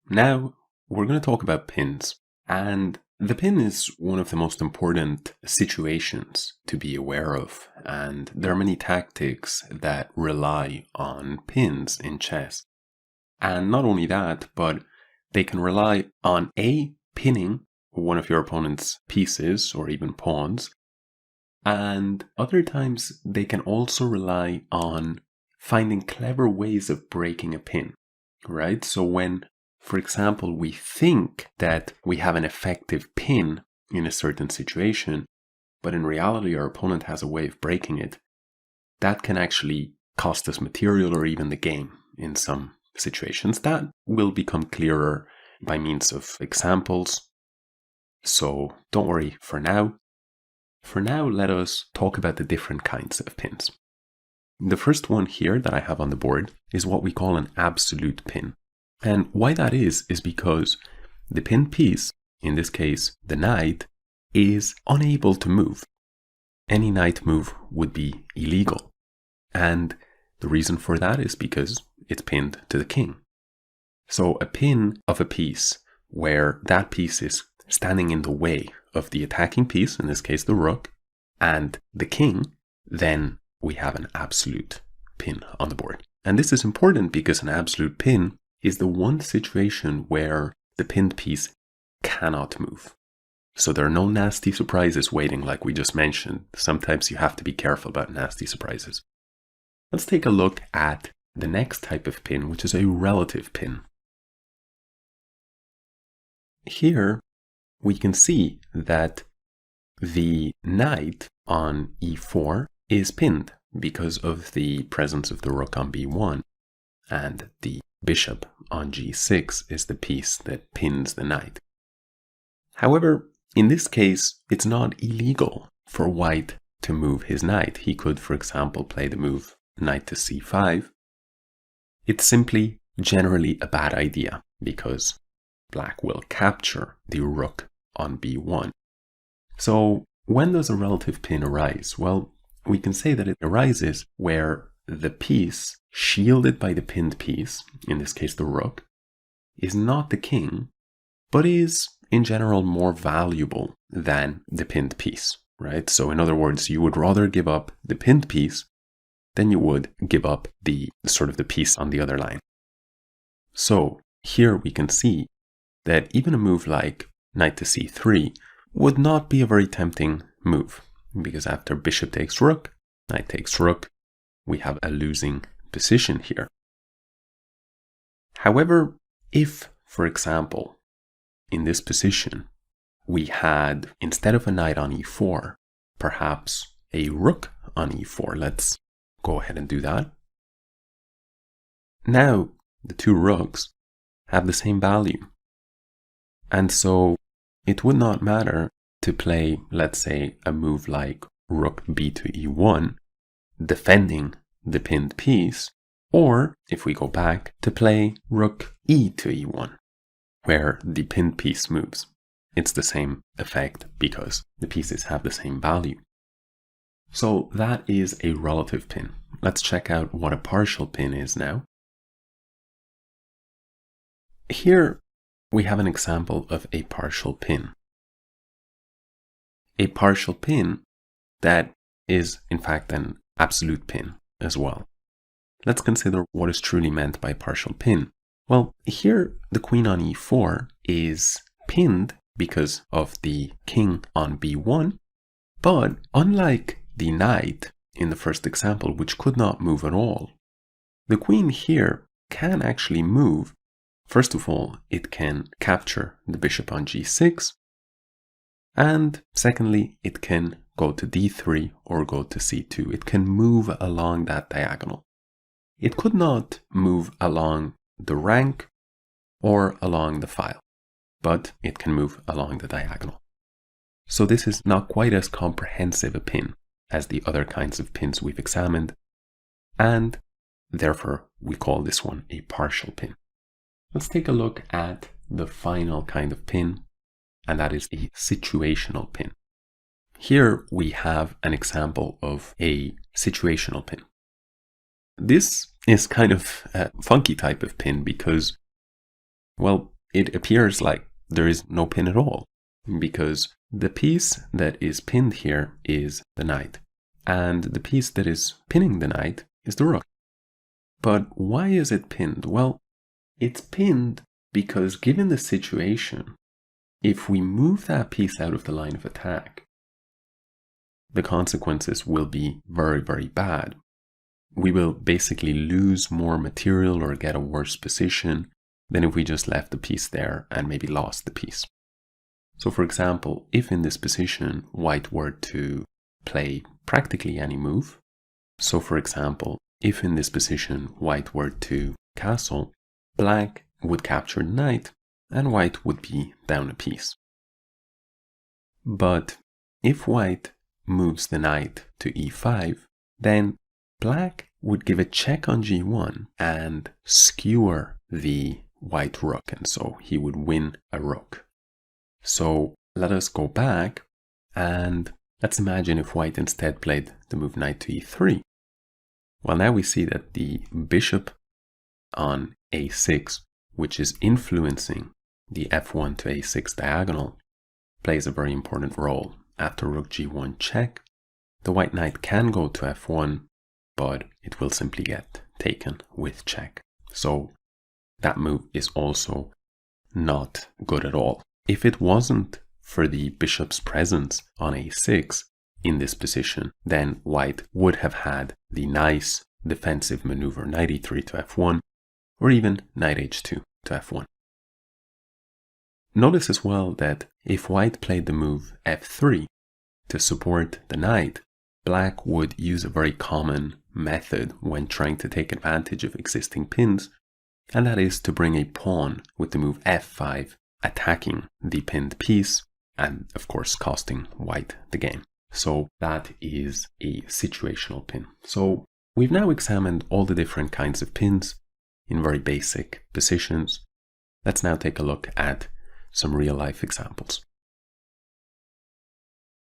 Now, we're going to talk about pins. And the pin is one of the most important situations to be aware of. And there are many tactics that rely on pins in chess. And not only that, but they can rely on pinning one of your opponent's pieces or even pawns. And other times they can also rely on finding clever ways of breaking a pin, right? So when, for example, we think that we have an effective pin in a certain situation, but in reality our opponent has a way of breaking it, that can actually cost us material or even the game in some situations. That will become clearer by means of examples. So don't worry for now. For now, let us talk about the different kinds of pins. The first one here that I have on the board is what we call an absolute pin. And why that is because the pinned piece, in this case the knight, is unable to move. Any knight move would be illegal. And the reason for that is because it's pinned to the king. So a pin of a piece where that piece is standing in the way of the attacking piece, in this case the rook, and the king, then we have an absolute pin on the board. And this is important because an absolute pin is the one situation where the pinned piece cannot move. So there are no nasty surprises waiting like we just mentioned. Sometimes you have to be careful about nasty surprises. Let's take a look at the next type of pin, which is a relative pin. Here we can see that the knight on e4 is pinned because of the presence of the rook on b1, and the bishop on g6 is the piece that pins the knight. However, in this case, it's not illegal for white to move his knight. He could, for example, play the move knight to c5. It's simply generally a bad idea because black will capture the rook on b1. So when does a relative pin arise? Well, we can say that it arises where the piece shielded by the pinned piece, in this case the rook, is not the king, but is in general more valuable than the pinned piece, right? So in other words, you would rather give up the pinned piece than you would give up the piece on the other line. So here we can see that even a move like knight to c3 would not be a very tempting move, because after bishop takes rook, knight takes rook, we have a losing position here. However, if, for example, in this position, we had, instead of a knight on e4, perhaps a rook on e4, let's go ahead and do that. Now, the two rooks have the same value. And so it would not matter to play, let's say, a move like rook b to e1, defending the pinned piece, or if we go back, to play rook e to e1, where the pinned piece moves. It's the same effect because the pieces have the same value. So that is a relative pin. Let's check out what a partial pin is now. Here we have an example of a partial pin. A partial pin that is in fact an absolute pin as well. Let's consider what is truly meant by partial pin. Well, here the queen on e4 is pinned because of the king on b1, but unlike the knight in the first example, which could not move at all, the queen here can actually move. First of all, it can capture the bishop on g6, and secondly, it can go to d3 or go to c2. It can move along that diagonal. It could not move along the rank or along the file, but it can move along the diagonal. So this is not quite as comprehensive a pin as the other kinds of pins we've examined, and therefore we call this one a partial pin. Let's take a look at the final kind of pin, and that is a situational pin. Here we have an example of a situational pin. This is kind of a funky type of pin because, well, it appears like there is no pin at all, because the piece that is pinned here is the knight, and the piece that is pinning the knight is the rook. But why is it pinned? Well, it's pinned because given the situation, if we move that piece out of the line of attack, the consequences will be very, very bad. We will basically lose more material or get a worse position than if we just left the piece there and maybe lost the piece. So for example, if in this position white were to play practically any move, so for example, if in this position white were to castle, black would capture the knight and white would be down a piece. But if white moves the knight to e5, then black would give a check on g1 and skewer the white rook, and so he would win a rook. So let us go back and let's imagine if white instead played the move knight to e3. Well, now we see that the bishop on a6, which is influencing the f1 to a6 diagonal, plays a very important role. After rook g1 check, the white knight can go to f1, but it will simply get taken with check. So that move is also not good at all. If it wasn't for the bishop's presence on a6 in this position, then white would have had the nice defensive maneuver knight e3 to f1, or even knight h2 to f1. Notice as well that if white played the move f3 to support the knight, black would use a very common method when trying to take advantage of existing pins, and that is to bring a pawn with the move f5, attacking the pinned piece and of course costing white the game. So that is a situational pin. So we've now examined all the different kinds of pins in very basic positions. Let's now take a look at some real life examples.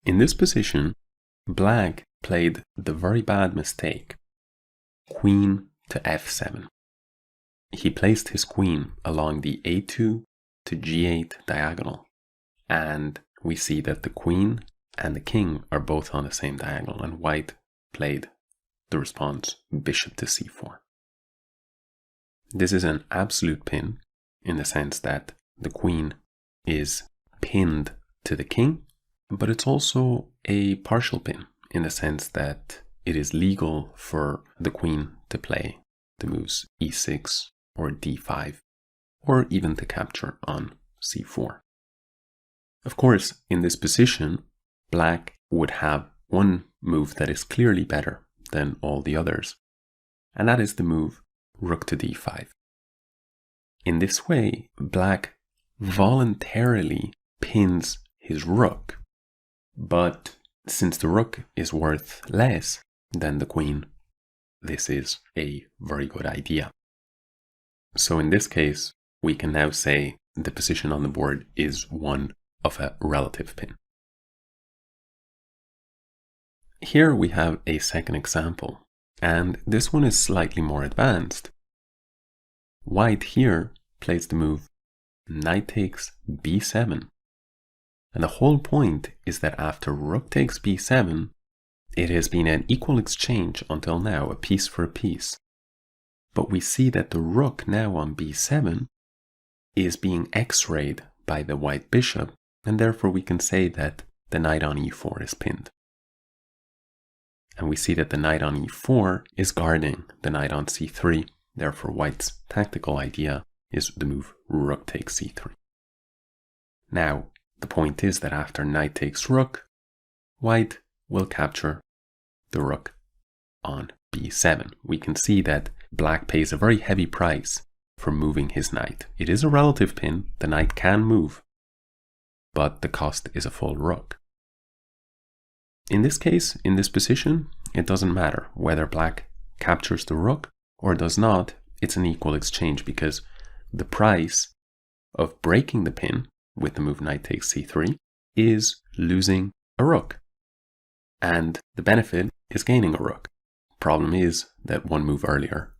In this position, black played the very bad mistake, queen to f7. He placed his queen along the a2 to g8 diagonal, and we see that the queen and the king are both on the same diagonal, and white played the response bishop to c4. This is an absolute pin in the sense that the queen is pinned to the king, but it's also a partial pin in the sense that it is legal for the queen to play the moves e6 or d5, or even to capture on c4. Of course, in this position, black would have one move that is clearly better than all the others, and that is the move rook to d5. In this way, black voluntarily pins his rook, but since the rook is worth less than the queen, this is a very good idea. So in this case, we can now say the position on the board is one of a relative pin. Here we have a second example, and this one is slightly more advanced. White here plays the move knight takes b7, and the whole point is that after rook takes b7, it has been an equal exchange until now, a piece for a piece. But we see that the rook now on b7 is being x-rayed by the white bishop, and therefore we can say that the knight on e4 is pinned. And we see that the knight on e4 is guarding the knight on c3, therefore white's tactical idea is the move rook takes c3. Now, the point is that after knight takes rook, white will capture the rook on b7. We can see that black pays a very heavy price for moving his knight. It is a relative pin, the knight can move, but the cost is a full rook. In this case, in this position, it doesn't matter whether black captures the rook or does not, it's an equal exchange because the price of breaking the pin with the move knight takes c3 is losing a rook, and the benefit is gaining a rook. Problem is that one move earlier,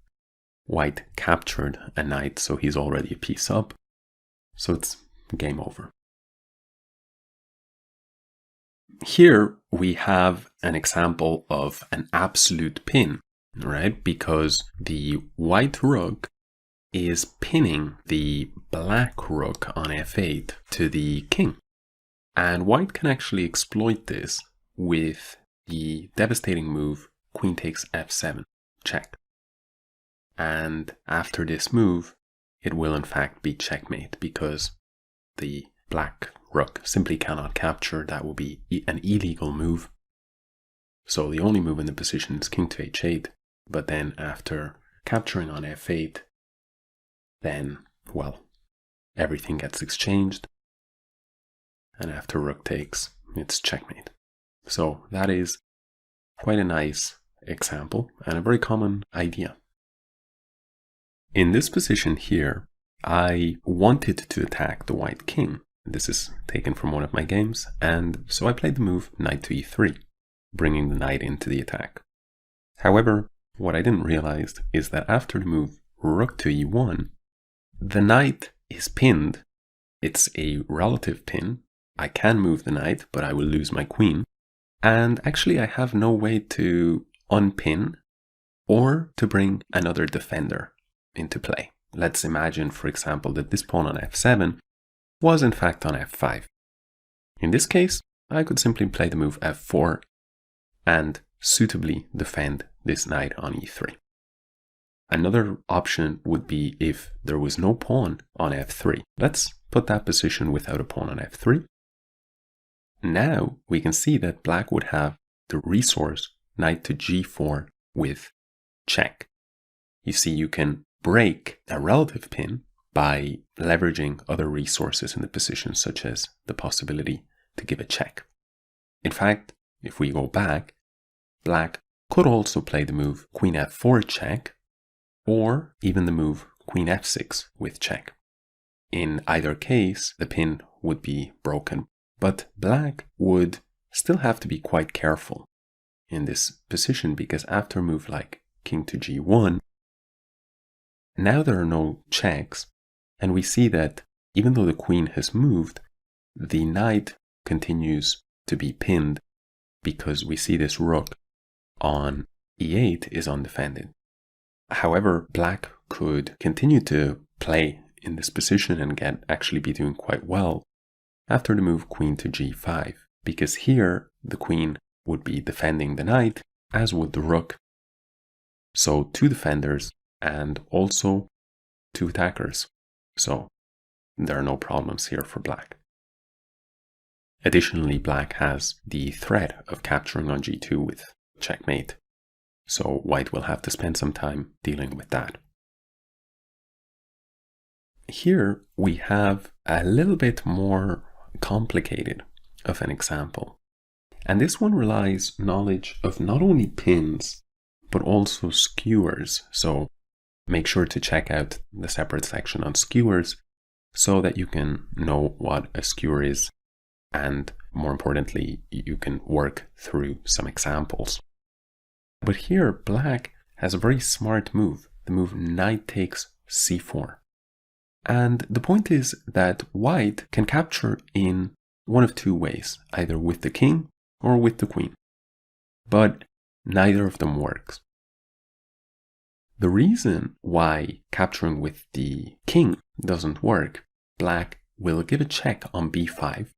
white captured a knight, so he's already a piece up. So it's game over. Here we have an example of an absolute pin, right? Because the white rook is pinning the black rook on f8 to the king. And white can actually exploit this with the devastating move queen takes f7, check. And after this move, it will in fact be checkmate because the black rook simply cannot capture. That will be an illegal move. So the only move in the position is king to h8, but then after capturing on f8, then, well, everything gets exchanged. And after rook takes, it's checkmate. So that is quite a nice example and a very common idea. In this position here, I wanted to attack the white king. This is taken from one of my games, and so I played the move knight to e3, bringing the knight into the attack. However, what I didn't realize is that after the move rook to e1, the knight is pinned. It's a relative pin. I can move the knight, but I will lose my queen. And actually I have no way to unpin or to bring another defender into play. Let's imagine, for example, that this pawn on f7 was in fact on f5. In this case, I could simply play the move f4 and suitably defend this knight on e3. Another option would be if there was no pawn on f3. Let's put that position without a pawn on f3. Now we can see that black would have the resource knight to g4 with check. You see, you can break a relative pin by leveraging other resources in the position, such as the possibility to give a check. In fact, if we go back, black could also play the move queen f4 check, or even the move queen f6 with check. In either case, the pin would be broken, but black would still have to be quite careful in this position, because after a move like king to g1, now there are no checks, and we see that even though the queen has moved, the knight continues to be pinned because we see this rook on e8 is undefended. However, black could continue to play in this position and actually be doing quite well after the move queen to g5, because here the queen would be defending the knight, as would the rook. So two defenders and also two attackers. So there are no problems here for black. Additionally, black has the threat of capturing on g2 with checkmate. So white will have to spend some time dealing with that. Here we have a little bit more complicated of an example. And this one relies knowledge of not only pins, but also skewers. So make sure to check out the separate section on skewers so that you can know what a skewer is. And more importantly, you can work through some examples. But here, black has a very smart move, the move knight takes c4. And the point is that white can capture in one of two ways, either with the king or with the queen. But neither of them works. The reason why capturing with the king doesn't work, black will give a check on b5.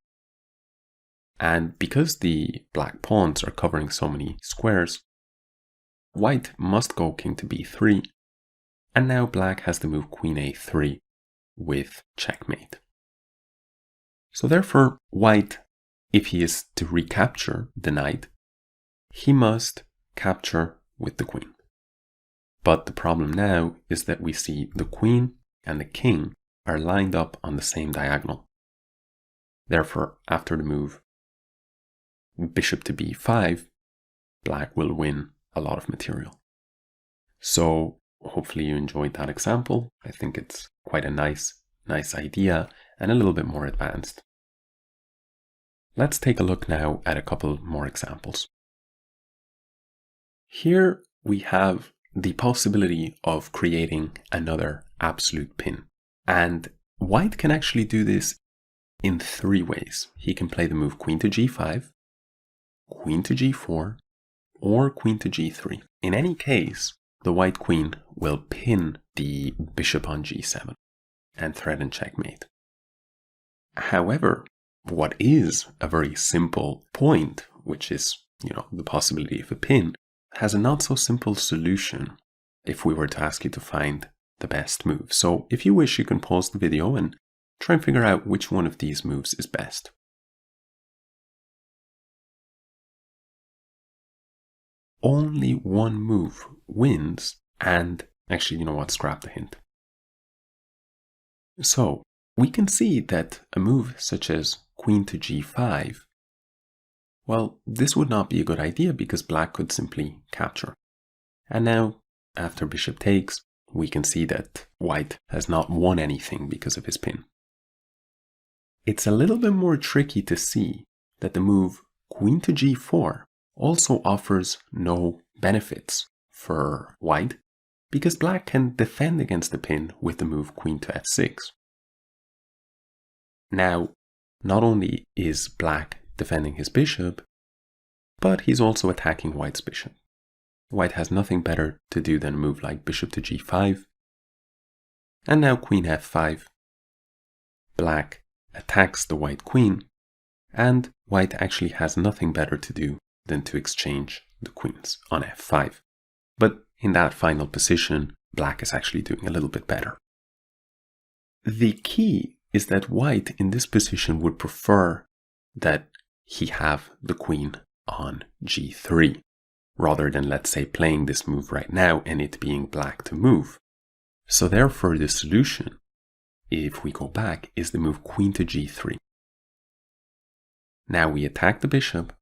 And because the black pawns are covering so many squares, white must go king to b3. And now black has to move queen a3 with checkmate. So therefore, white, if he is to recapture the knight, he must capture with the queen. But the problem now is that we see the queen and the king are lined up on the same diagonal. Therefore, after the move bishop to b5, black will win a lot of material. So hopefully you enjoyed that example. I think it's quite a nice idea and a little bit more advanced. Let's take a look now at a couple more examples. Here we have the possibility of creating another absolute pin. And White can actually do this in 3 ways. He can play the move queen to g5, queen to g4, or queen to g3. In any case, the white queen will pin the bishop on g7 and threaten checkmate. However, what is a very simple point, which is, the possibility of a pin, has a not so simple solution if we were to ask you to find the best move. So if you wish, you can pause the video and try and figure out which one of these moves is best. Only one move wins, and actually, you know what, scrap the hint. So we can see that a move such as queen to g5, well, this would not be a good idea because black could simply capture. And now, after bishop takes, we can see that white has not won anything because of his pin. It's a little bit more tricky to see that the move queen to g4 also offers no benefits for white because black can defend against the pin with the move queen to f6. Now, not only is black defending his bishop, but he's also attacking white's bishop. White has nothing better to do than a move like bishop to g5. And now queen f5. Black attacks the white queen, and white actually has nothing better to do than to exchange the queens on f5. But in that final position, black is actually doing a little bit better. The key is that white in this position would prefer that he have the queen on g3, rather than, let's say, playing this move right now and it being black to move. So therefore the solution, if we go back, is the move queen to g3. Now we attack the bishop,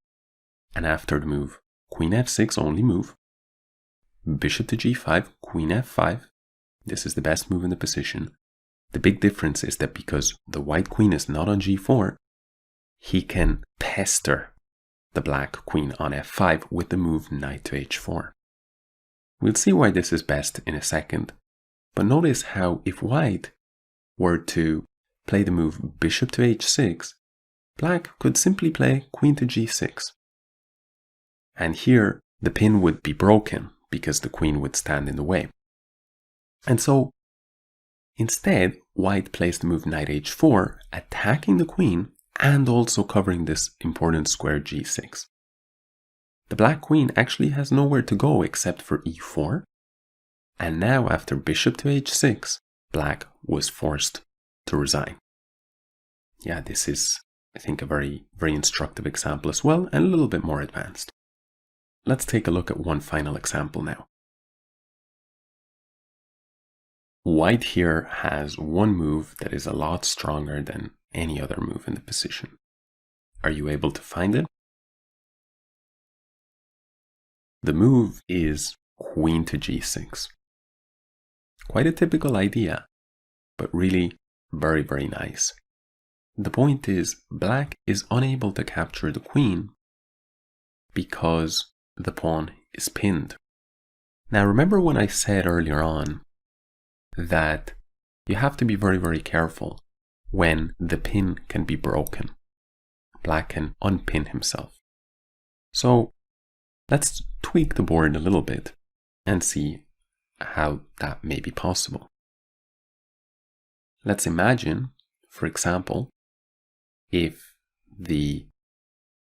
and after the move queen f6, only move, bishop to g5, queen f5. This is the best move in the position. The big difference is that because the white queen is not on g4, he can pester the black queen on f5 with the move knight to h4. We'll see why this is best in a second, but notice how if white were to play the move bishop to h6, black could simply play queen to g6. And here the pin would be broken because the queen would stand in the way. And so instead, white plays the move knight h4, attacking the queen and also covering this important square g6. The black queen actually has nowhere to go except for e4. And now after bishop to h6, black was forced to resign. Yeah, this is, I think, a very, very instructive example as well, and a little bit more advanced. Let's take a look at one final example now. White here has one move that is a lot stronger than any other move in the position. Are you able to find it? The move is queen to g6. Quite a typical idea, but really very, very nice. The point is, black is unable to capture the queen because the pawn is pinned. Now remember when I said earlier on that you have to be very, very careful when the pin can be broken. Black can unpin himself. So let's tweak the board a little bit and see how that may be possible. Let's imagine, for example, if the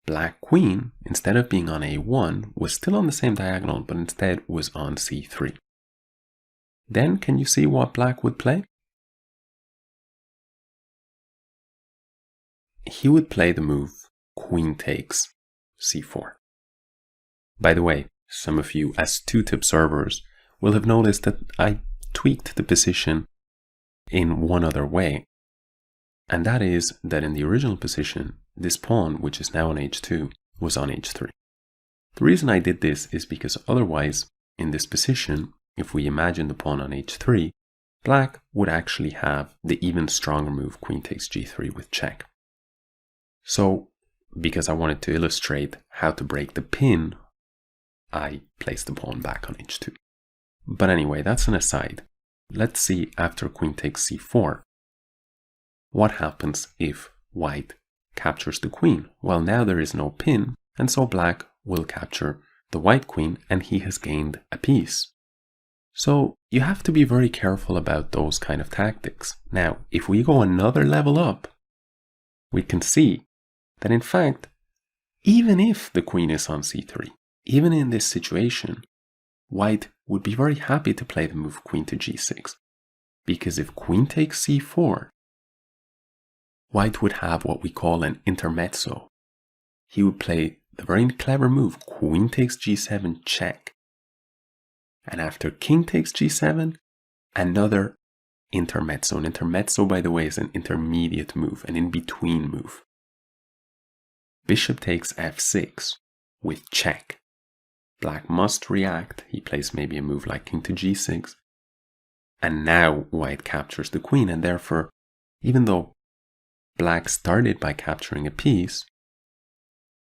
black queen, instead of being on a1, was still on the same diagonal, but instead was on c3. Then can you see what black would play? He would play the move queen takes c4. By the way, some of you astute observers will have noticed that I tweaked the position in one other way. And that is that in the original position, this pawn, which is now on h2, was on h3. The reason I did this is because otherwise, in this position, if we imagine the pawn on h3, black would actually have the even stronger move queen takes g3 with check. So, because I wanted to illustrate how to break the pin, I placed the pawn back on h2. But anyway, that's an aside. Let's see after queen takes c4. what happens if white captures the queen? Well, now there is no pin, and so black will capture the white queen, and he has gained a piece. So you have to be very careful about those kind of tactics. Now, if we go another level up, we can see that in fact, even if the queen is on c3, even in this situation, white would be very happy to play the move queen to g6. Because if queen takes c4, white would have what we call an intermezzo. He would play the very clever move, queen takes g7 check. And after king takes g7, another intermezzo. An intermezzo, by the way, is an intermediate move, an in-between move. Bishop takes f6 with check. Black must react. He plays maybe a move like king to g6. And now white captures the queen, and therefore, even though black started by capturing a piece,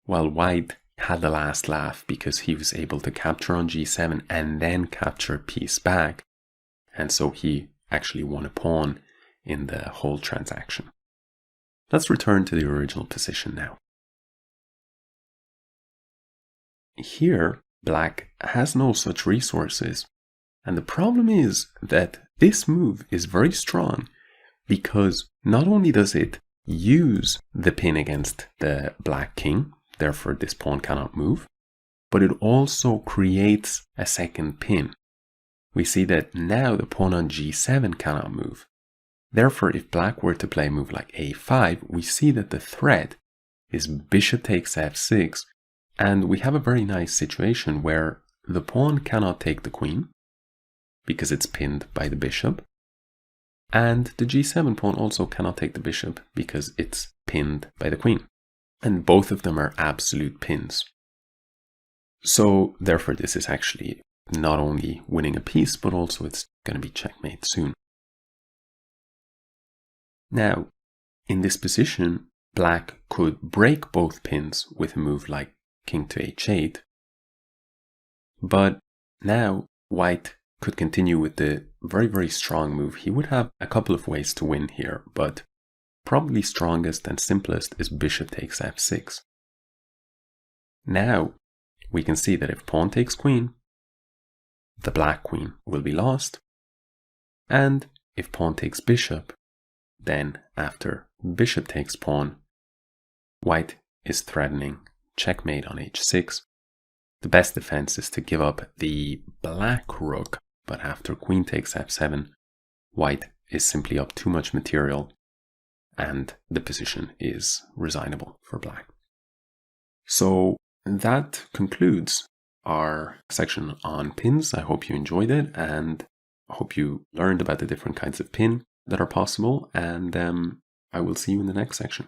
while white had the last laugh because he was able to capture on g7 and then capture a piece back, and so he actually won a pawn in the whole transaction. Let's return to the original position now. Here, black has no such resources, and the problem is that this move is very strong because not only does it use the pin against the black king, therefore this pawn cannot move, but it also creates a second pin. We see that now the pawn on g7 cannot move. Therefore, if black were to play a move like a5, we see that the threat is bishop takes f6, and we have a very nice situation where the pawn cannot take the queen because it's pinned by the bishop, and the g7 pawn also cannot take the bishop because it's pinned by the queen. And both of them are absolute pins. So therefore this is actually not only winning a piece, but also it's going to be checkmate soon. Now, in this position, black could break both pins with a move like king to h8. But now white could continue with the very, very strong move. He would have a couple of ways to win here, but probably strongest and simplest is bishop takes f6. Now we can see that if pawn takes queen, the black queen will be lost, and if pawn takes bishop, then after bishop takes pawn, white is threatening checkmate on h6. The best defense is to give up the black rook, but after queen takes f7, white is simply up too much material, and the position is resignable for black. So that concludes our section on pins. I hope you enjoyed it, and I hope you learned about the different kinds of pin that are possible, and I will see you in the next section.